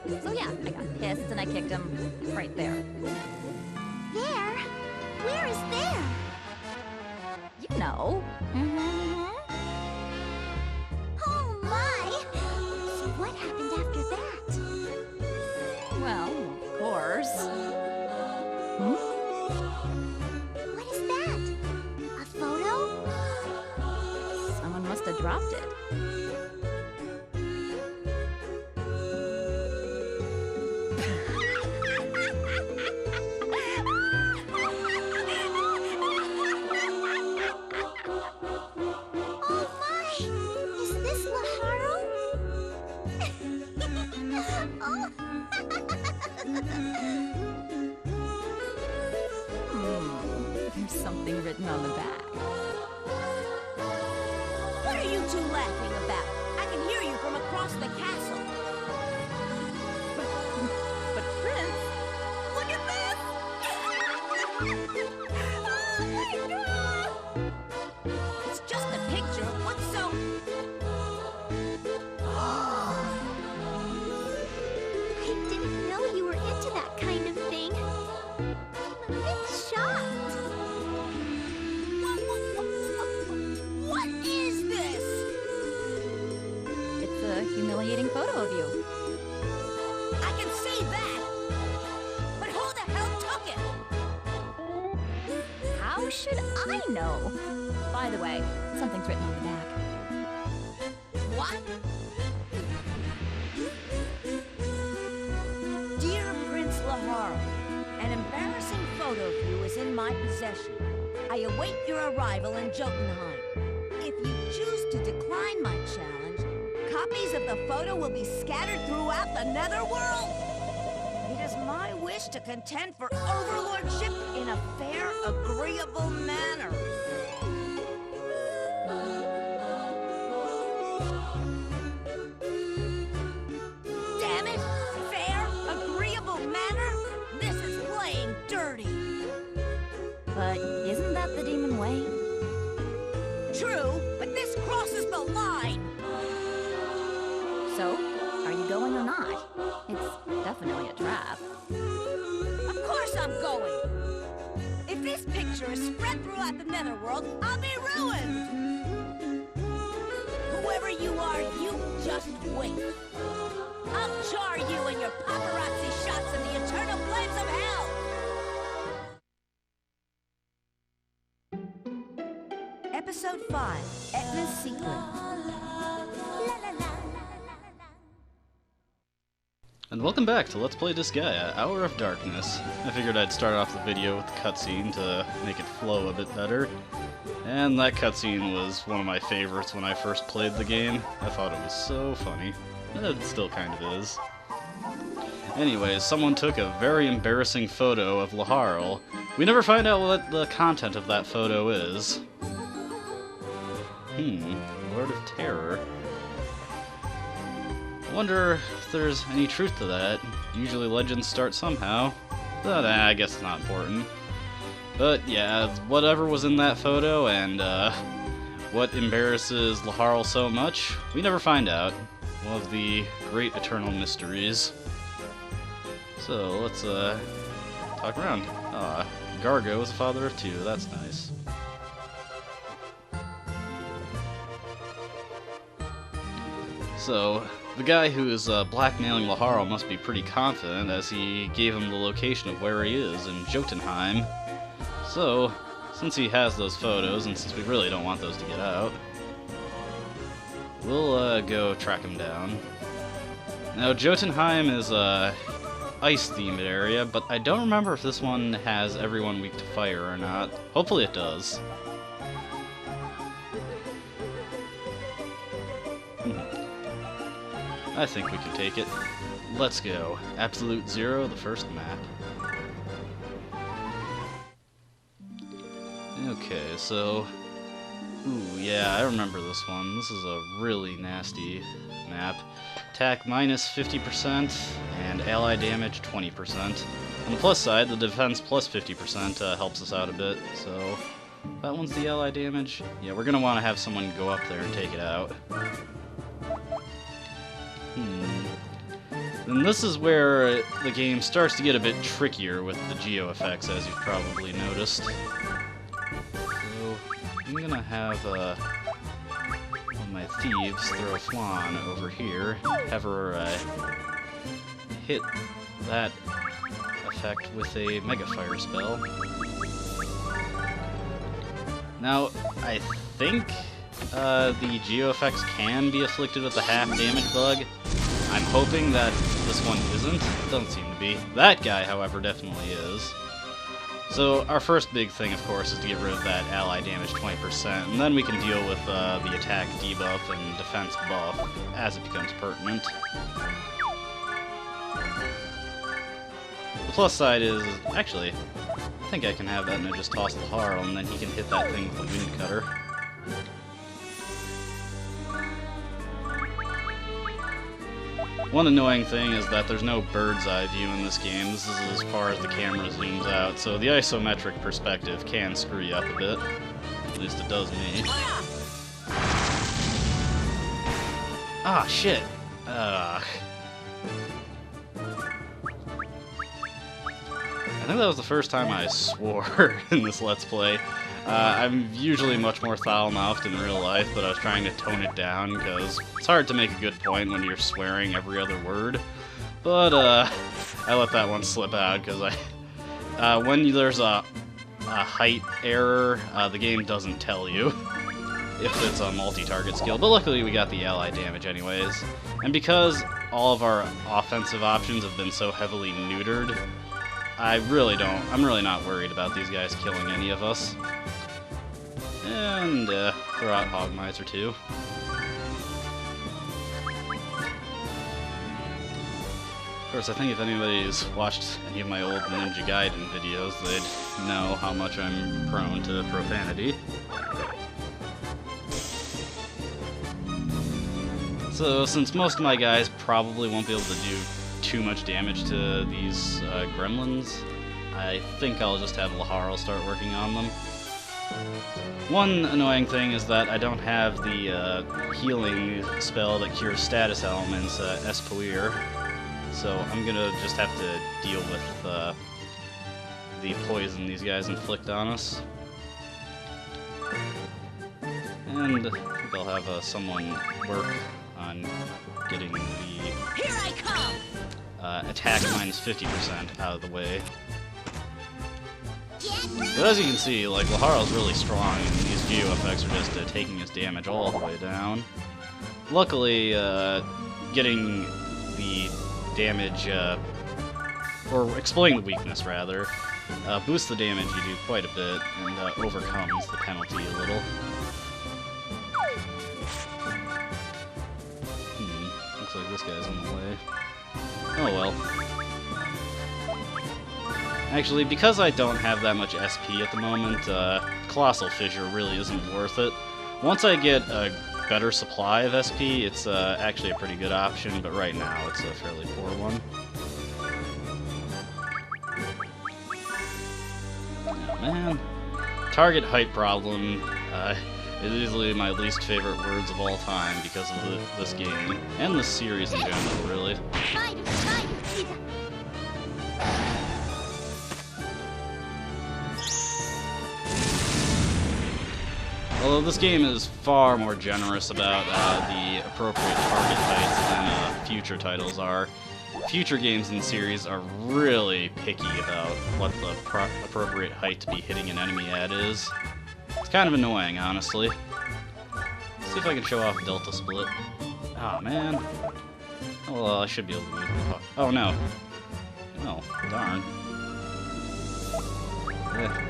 So yeah, I got pissed and I kicked him right there. There? Where is there? You know. Mm-hmm. Oh my! So what happened after that? Well, of course. What is that? A photo? Someone must have dropped it. Oh my! Is this Laharl? There's something written on the back. What are you two laughing about? I can hear you from across the castle. But Prince, Look at this! Oh my God! It's just a picture. What's so... I didn't know you were into that kind of thing. I'm a bit shocked. What is this? it's a humiliating photo of you. I can see that. But who the hell took it? How should I know? By the way, something's written on the back. What? Dear Prince Laharl, an embarrassing photo of you is in my possession. I await your arrival in Jotunheim. If you choose to decline my challenge, copies of the photo will be scattered throughout the netherworld. It is my wish to contend for overlordship in a fair, agreeable manner. Damn it! Fair, agreeable manner? This is playing dirty. But isn't that the demon way? True, but this crosses the line. So, are you going or not? It's definitely a trap. Of course I'm going. If this picture is spread throughout the netherworld, I'll be ruined. Whoever you are, you just wait. I'll jar you and your paparazzi shots in the eternal flames of hell. Episode 5, Etna's Secret. La la la. And welcome back to Let's Play Disgaea, Hour of Darkness. I figured I'd start off the video with the cutscene to make it flow a bit better. And that cutscene was one of my favorites when I first played the game. I thought it was so funny. And it still kind of is. Anyways, someone took a very embarrassing photo of Laharl. We never find out what the content of that photo is. Lord of Terror. I wonder if there's any truth to that. Usually legends start somehow. But I guess it's not important. But yeah, whatever was in that photo and what embarrasses Laharl so much, we never find out. One of the great eternal mysteries. So let's talk around. Gargo is a father of 2, that's nice. So, the guy who is blackmailing Laharl must be pretty confident, as he gave him the location of where he is in Jotunheim. So, since he has those photos, and since we really don't want those to get out, we'll go track him down. Now, Jotunheim is a ice-themed area, but I don't remember if this one has everyone weak to fire or not. Hopefully it does. I think we can take it. Let's go. Absolute Zero, the first map. Okay, so... Ooh, yeah, I remember this one. This is a really nasty map. Attack minus 50%, and ally damage 20%. On the plus side, the defense plus 50% helps us out a bit, so... That one's the ally damage. Yeah, we're gonna want to have someone go up there and take it out. then this is where the game starts to get a bit trickier with the geo effects, as you've probably noticed. So I'm gonna have one of my thieves throw Flan over here, have her hit that effect with a Mega Fire spell. Now, I think the geo effects can be afflicted with the half damage bug. I'm hoping that this one isn't. It doesn't seem to be. That guy, however, definitely is. So our first big thing, of course, is to get rid of that ally damage 20%, and then we can deal with the attack debuff and defense buff as it becomes pertinent. The plus side is, actually, I think I can have that and I just toss Laharl, and then he can hit that thing with the wind cutter. One annoying thing is that there's no bird's eye view in this game. This is as far as the camera zooms out, so the isometric perspective can screw you up a bit. At least it does me. Ah, shit! I think that was the first time I swore in this Let's Play. I'm usually much more foul-mouthed in real life, but I was trying to tone it down, because it's hard to make a good point when you're swearing every other word. But, I let that one slip out, because when there's a height error, the game doesn't tell you if it's a multi-target skill. But luckily we got the ally damage anyways. And because all of our offensive options have been so heavily neutered, I'm really not worried about these guys killing any of us. And, throw out Hogmiser too. Of course, I think if anybody's watched any of my old Ninja Gaiden videos, they'd know how much I'm prone to profanity. So, since most of my guys probably won't be able to do too much damage to these gremlins, I think I'll just have Laharl start working on them. One annoying thing is that I don't have the healing spell that cures status elements, Espoir, so I'm gonna just have to deal with the poison these guys inflict on us. And I think I'll have someone work on getting the Here I come! Attack minus 50% out of the way. But as you can see, like, Laharl's really strong, and these geo effects are just taking his damage all the way down. Luckily, getting the damage, or exploiting the weakness, rather, boosts the damage you do quite a bit, and overcomes the penalty a little. Looks like this guy's in the way. Oh well. Actually, because I don't have that much SP at the moment, Colossal Fissure really isn't worth it. Once I get a better supply of SP, it's actually a pretty good option, but right now it's a fairly poor one. Oh man. Target height problem is easily my least favorite words of all time because of this game, and this series in general, really. Although this game is far more generous about the appropriate target heights than future titles are. Future games in the series are really picky about what the appropriate height to be hitting an enemy at is. It's kind of annoying, honestly. Let's see if I can show off Delta Split. Ah, man. Oh, well, I should be able to move the puck. Oh, no. Oh, darn. Yeah.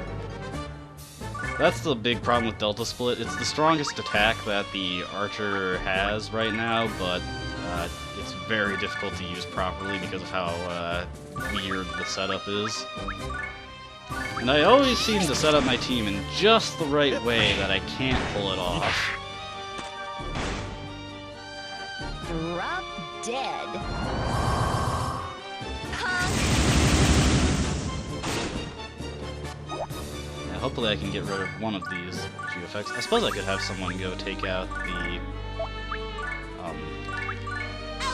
That's the big problem with Delta Split. It's the strongest attack that the Archer has right now, but it's very difficult to use properly because of how weird the setup is. And I always seem to set up my team in just the right way that I can't pull it off. Drop dead. Yeah, hopefully I can get rid of one of these geoeffects. I suppose I could have someone go take out the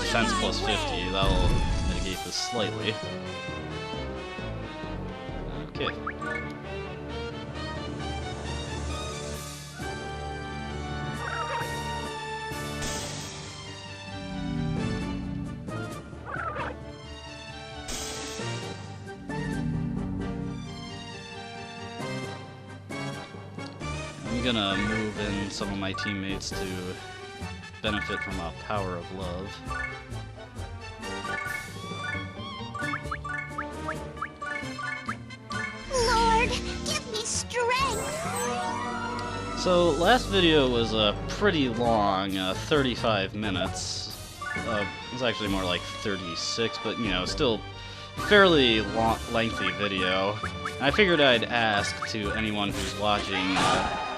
defense plus 50. That'll mitigate this slightly. Okay. I'm gonna move in some of my teammates to benefit from a power of love. Lord, give me strength. So, last video was pretty long, 35 minutes. It was actually more like 36, but you know, still fairly lengthy video. I figured I'd ask to anyone who's watching,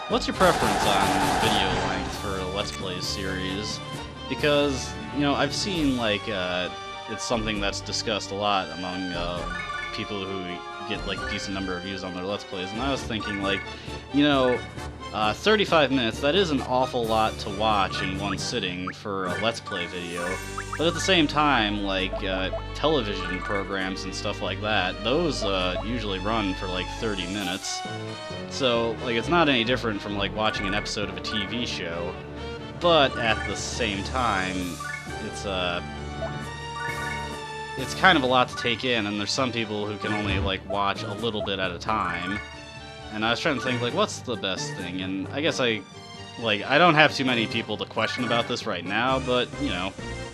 what's your preference on video length for a Let's Play series? Because, you know, I've seen, like, it's something that's discussed a lot among people who get, like, a decent number of views on their Let's Plays, and I was thinking, like, you know, 35 minutes, that is an awful lot to watch in one sitting for a Let's Play video. But at the same time, like, television programs and stuff like that, those usually run for like 30 minutes. So, like, it's not any different from, like, watching an episode of a TV show. But at the same time, it's kind of a lot to take in, and there's some people who can only, like, watch a little bit at a time. And I was trying to think, like, what's the best thing? And I guess I don't have too many people to question about this right now, but, you know,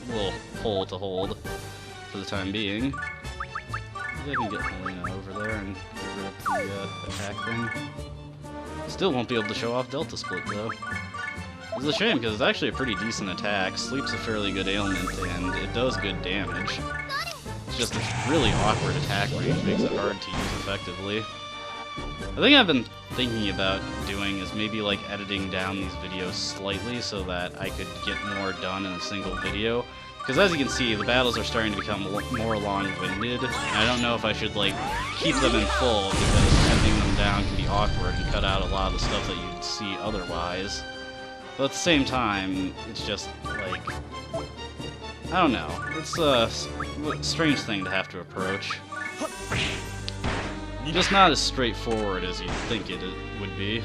a little poll to hold for the time being. Maybe I can get Helena over there and get rid of the attack thing. Still won't be able to show off Delta Split, though. It's a shame, because it's actually a pretty decent attack. Sleep's a fairly good ailment, and it does good damage. It's just a really awkward attack range, makes it hard to use effectively. I think I've been thinking about doing is maybe, like, editing down these videos slightly so that I could get more done in a single video. Because as you can see, the battles are starting to become more long-winded, and I don't know if I should, like, keep them in full, because editing them down can be awkward and cut out a lot of the stuff that you'd see otherwise. But at the same time, it's just, like, I don't know. It's a strange thing to have to approach. Just not as straightforward as you'd think it would be.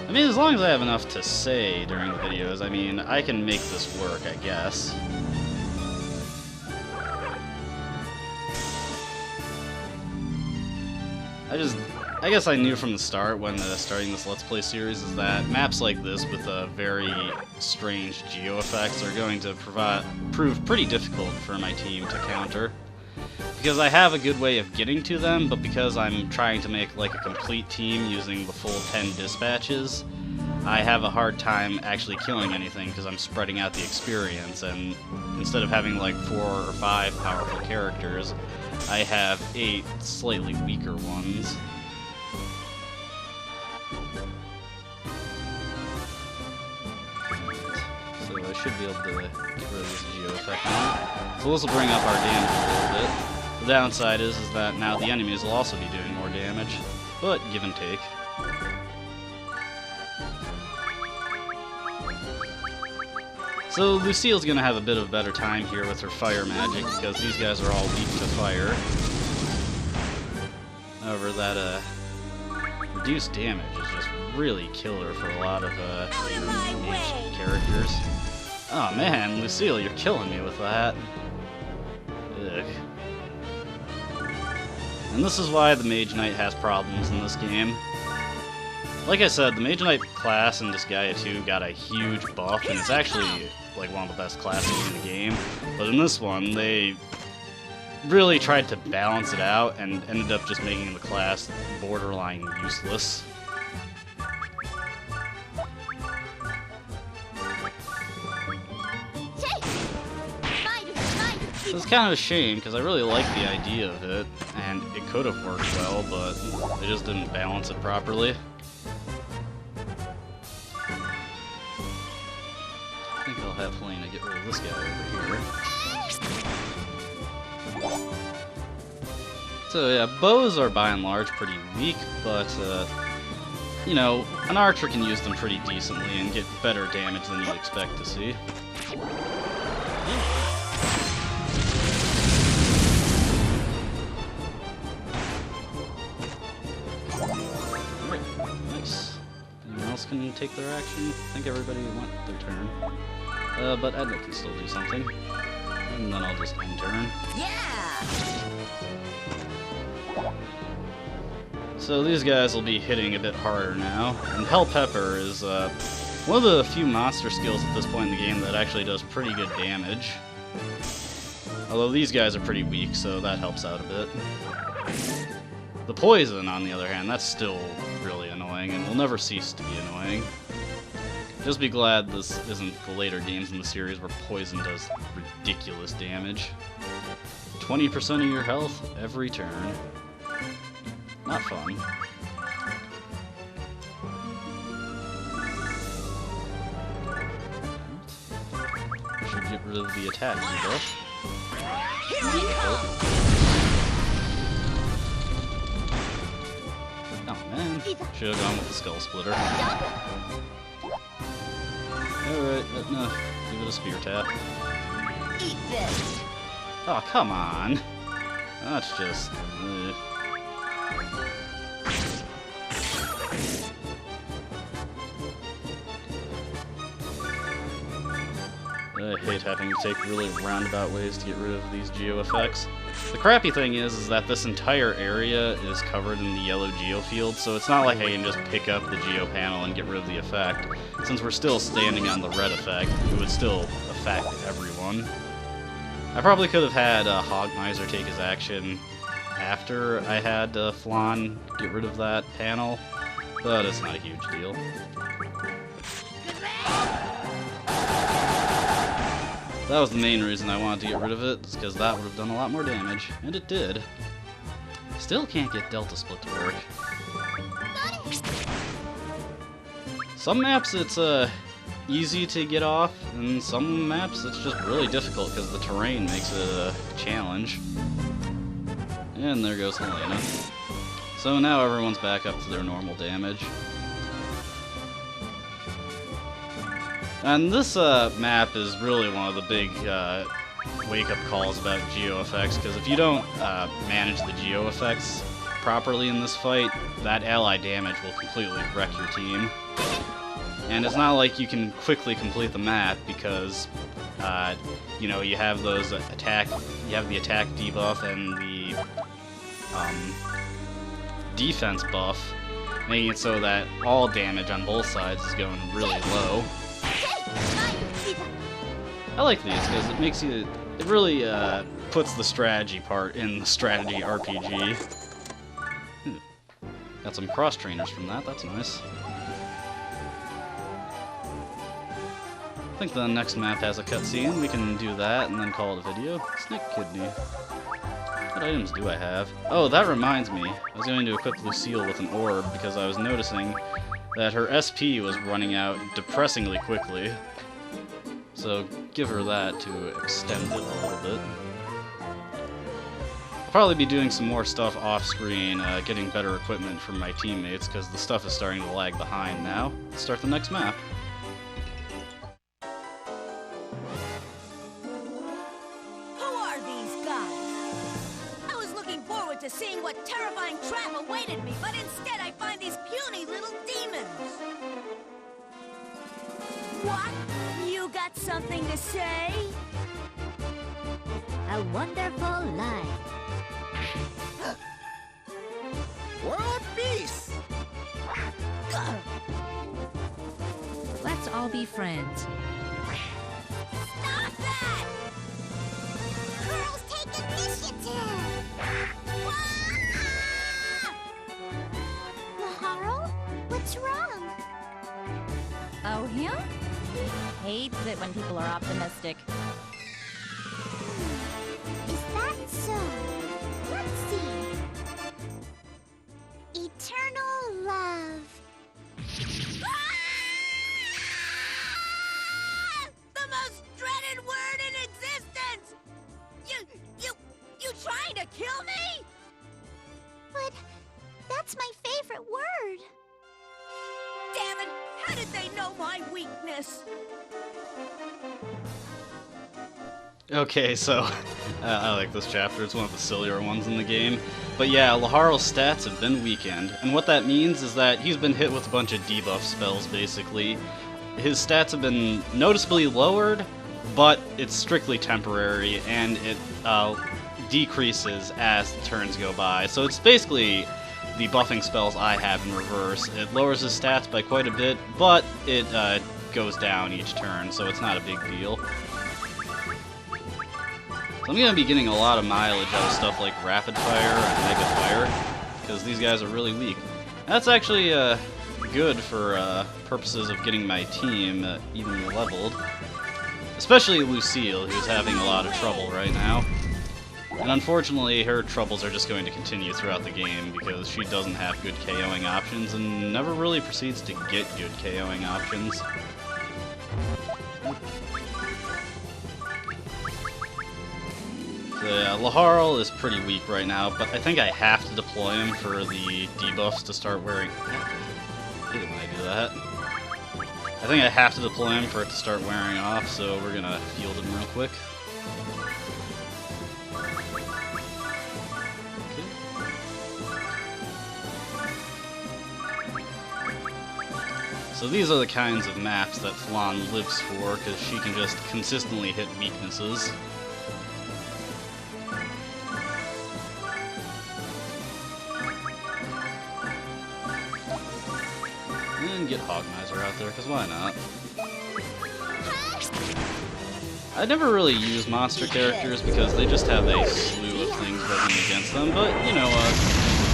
I mean, as long as I have enough to say during the videos, I mean, I can make this work, I guess. I guess I knew from the start when starting this Let's Play series is that maps like this with very strange geo effects are going to prove pretty difficult for my team to counter. Because I have a good way of getting to them, but because I'm trying to make, like, a complete team using the full 10 dispatches, I have a hard time actually killing anything because I'm spreading out the experience, and instead of having, like, 4 or 5 powerful characters, I have 8 slightly weaker ones. So I should be able to get rid of this geo effect now. So this will bring up our damage a little bit. The downside is that now the enemies will also be doing more damage, but give and take. So Lucille's gonna have a bit of a better time here with her fire magic because these guys are all weak to fire. However, that reduced damage is just really killer for a lot of mage characters. Oh man, Lucille, you're killing me with that. Ugh. And this is why the Mage Knight has problems in this game. Like I said, the Mage Knight class in Disgaea 2 got a huge buff, and it's actually like one of the best classes in the game. But in this one, they really tried to balance it out and ended up just making the class borderline useless. So it's kind of a shame, because I really like the idea of it, and it could have worked well, but they just didn't balance it properly. I think I'll have Helena get rid of this guy over here. So yeah, bows are by and large pretty weak, but you know, an archer can use them pretty decently and get better damage than you'd expect to see. Alright, nice. Anyone else can take their action? I think everybody went their turn. But Edna can still do something. And then I'll just end turn. Yeah! So these guys will be hitting a bit harder now. And Hell Pepper is one of the few monster skills at this point in the game that actually does pretty good damage. Although these guys are pretty weak, so that helps out a bit. The poison, on the other hand, that's still really annoying and will never cease to be annoying. Just be glad this isn't the later games in the series where poison does ridiculous damage. 20% of your health every turn. Not fun. Should get rid of the attack debuff. Oh man, should have gone with the Skull Splitter. Alright, no, give it a spear tap. Eat this! Oh, come on. That's just... I hate having to take really roundabout ways to get rid of these geo effects. The crappy thing is that this entire area is covered in the yellow geo field, so it's not like I can just pick up the geo panel and get rid of the effect. Since we're still standing on the red effect, it would still affect everyone. I probably could have had Hogmiser take his action after I had Flan get rid of that panel, but it's not a huge deal. That was the main reason I wanted to get rid of it, is because that would have done a lot more damage, and it did. Still can't get Delta Split to work. Some maps it's easy to get off, and some maps it's just really difficult because the terrain makes it a challenge. And there goes Helena. So now everyone's back up to their normal damage. And this map is really one of the big wake-up calls about geo effects, because if you don't manage the geo effects properly in this fight, that ally damage will completely wreck your team. And it's not like you can quickly complete the map because, you know, you have those you have the attack debuff and the defense buff, making it so that all damage on both sides is going really low. I like these because it makes you, it really puts the strategy part in the strategy RPG. Got some cross trainers from that, that's nice. I think the next map has a cutscene, we can do that and then call it a video. Snake Kidney. What items do I have? Oh, that reminds me. I was going to equip Lucille with an orb because I was noticing that her SP was running out depressingly quickly. So give her that to extend it a little bit. I'll probably be doing some more stuff off-screen, getting better equipment from my teammates because the stuff is starting to lag behind now. Let's start the next map. To seeing what terrifying trap awaited me, but instead I find these puny little demons. What? You got something to say? A wonderful life. World peace! Let's all be friends. Stop that! Girls, take initiative! Laharl, what's wrong? Oh, him? He hates it when people are optimistic. Is that so? Let's see. Eternal love. The most dreaded word in existence! You trying to kill me? But that's my favorite word. How did they know my weakness? Okay, so I like this chapter. It's one of the sillier ones in the game. But yeah, Laharl's stats have been weakened, and what that means is that he's been hit with a bunch of debuff spells, basically. His stats have been noticeably lowered, but it's strictly temporary, and it decreases as the turns go by. So it's basically the buffing spells I have in reverse. It lowers his stats by quite a bit, but it goes down each turn, so it's not a big deal. So I'm going to be getting a lot of mileage out of stuff like Rapid Fire and Mega Fire, because these guys are really weak. That's actually good for purposes of getting my team evenly leveled. Especially Lucille, who's having a lot of trouble right now. And unfortunately, her troubles are just going to continue throughout the game, because she doesn't have good KOing options, and never really proceeds to get good KOing options. Laharl is pretty weak right now, but I think I have to deploy him for the debuffs to start wearing... I hate it when I do that. I think I have to deploy him for it to start wearing off, so we're gonna field him real quick. Okay. So these are the kinds of maps that Flan lives for, because she can just consistently hit weaknesses. And get Hogmiser out there, because why not? I never really use monster characters because they just have a slew of things working against them, but you know what?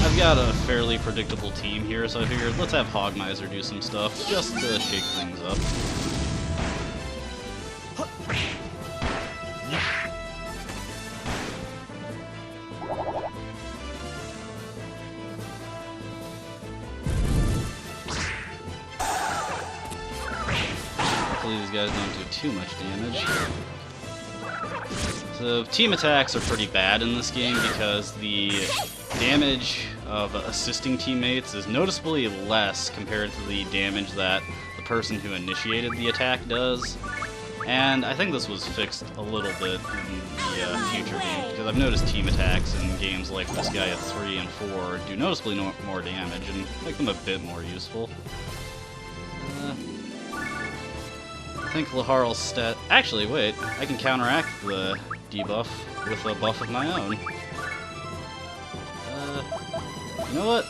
I've got a fairly predictable team here, so I figured let's have Hogmiser do some stuff just to shake things up. These guys don't do too much damage. So team attacks are pretty bad in this game because the damage of assisting teammates is noticeably less compared to the damage that the person who initiated the attack does. And I think this was fixed a little bit in the future games, because I've noticed team attacks in games like Disgaea 3 and 4 do noticeably more damage and make them a bit more useful. I think Laharl's stat... Actually, wait. I can counteract the debuff with a buff of my own. You know what?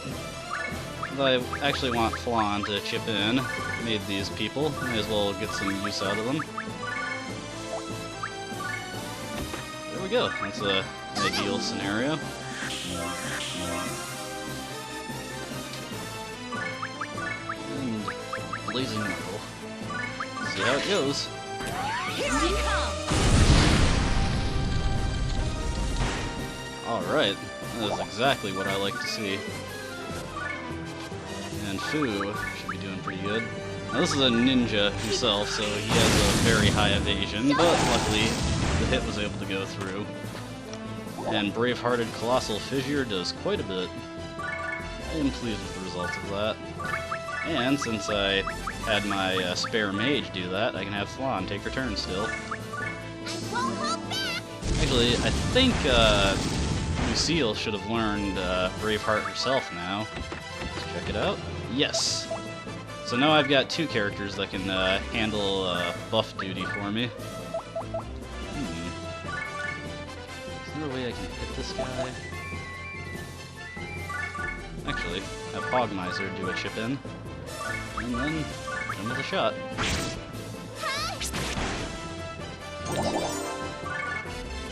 If I actually want Flan to chip in, made these people, may as well get some use out of them. There we go. That's an ideal scenario. And Blazing Knuckle. See how it goes. Here I come! Alright, that is exactly what I like to see. And Fu should be doing pretty good. Now this is a ninja himself, so he has a very high evasion, but luckily the hit was able to go through. And Brave-Hearted Colossal Fissure does quite a bit. I am pleased with the results of that. And since I had my spare mage do that, I can have Flan take her turn still. Actually, I think Lucille should have learned Braveheart herself now. Let's check it out. Yes! So now I've got two characters that can handle buff duty for me. Is there a way I can hit this guy? Actually, have Hogmiser do a chip in. And then hit him with a shot.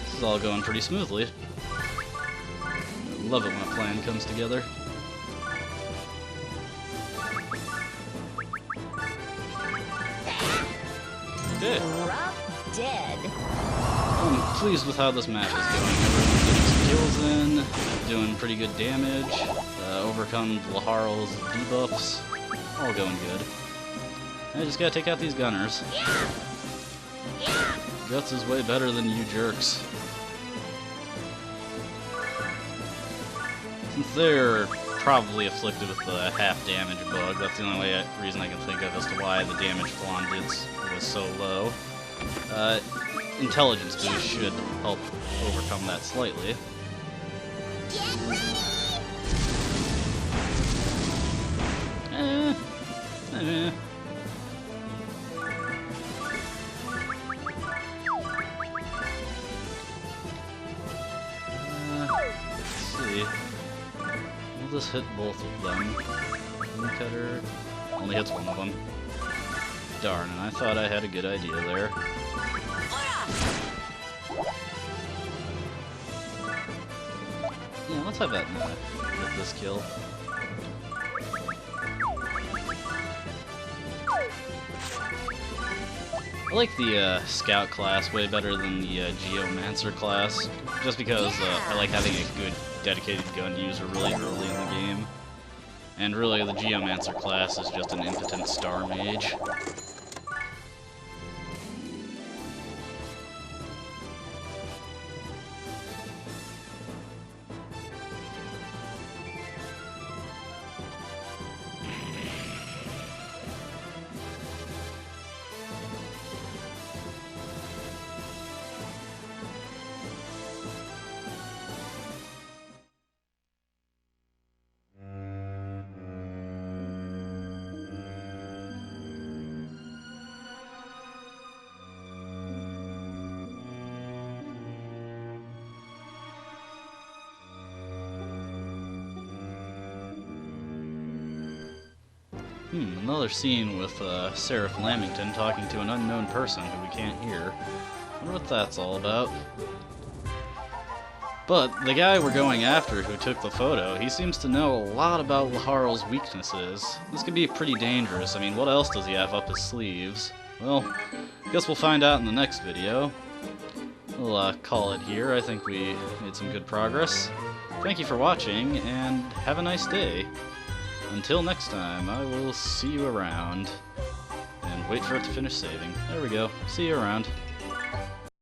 This is all going pretty smoothly. I love it when a plan comes together. Okay. Rough dead. I'm pleased with how this match is going. Everyone's getting skills in, doing pretty good damage, overcome Laharl's debuffs. All going good. I just gotta take out these gunners. Guts is way better than you jerks. Since they're probably afflicted with the half damage bug. That's the only reason I can think of as to why the damage Flan did was so low. Intelligence boost should help overcome that slightly. Get ready! Let's see. We'll just hit both of them. Cutter only hits one of them. Darn, and I thought I had a good idea there. Yeah, let's have that get this kill. I like the Scout class way better than the Geomancer class, just because I like having a good dedicated gun user really early in the game. And really, the Geomancer class is just an impotent star mage. Another scene with Seraph Lamington talking to an unknown person who we can't hear. Wonder what that's all about. But the guy we're going after who took the photo, he seems to know a lot about Laharl's weaknesses. This could be pretty dangerous. I mean, what else does he have up his sleeves? Well, guess we'll find out in the next video. We'll call it here. I think we made some good progress. Thank you for watching, and have a nice day. Until next time, I will see you around. And wait for it to finish saving. There we go. See you around.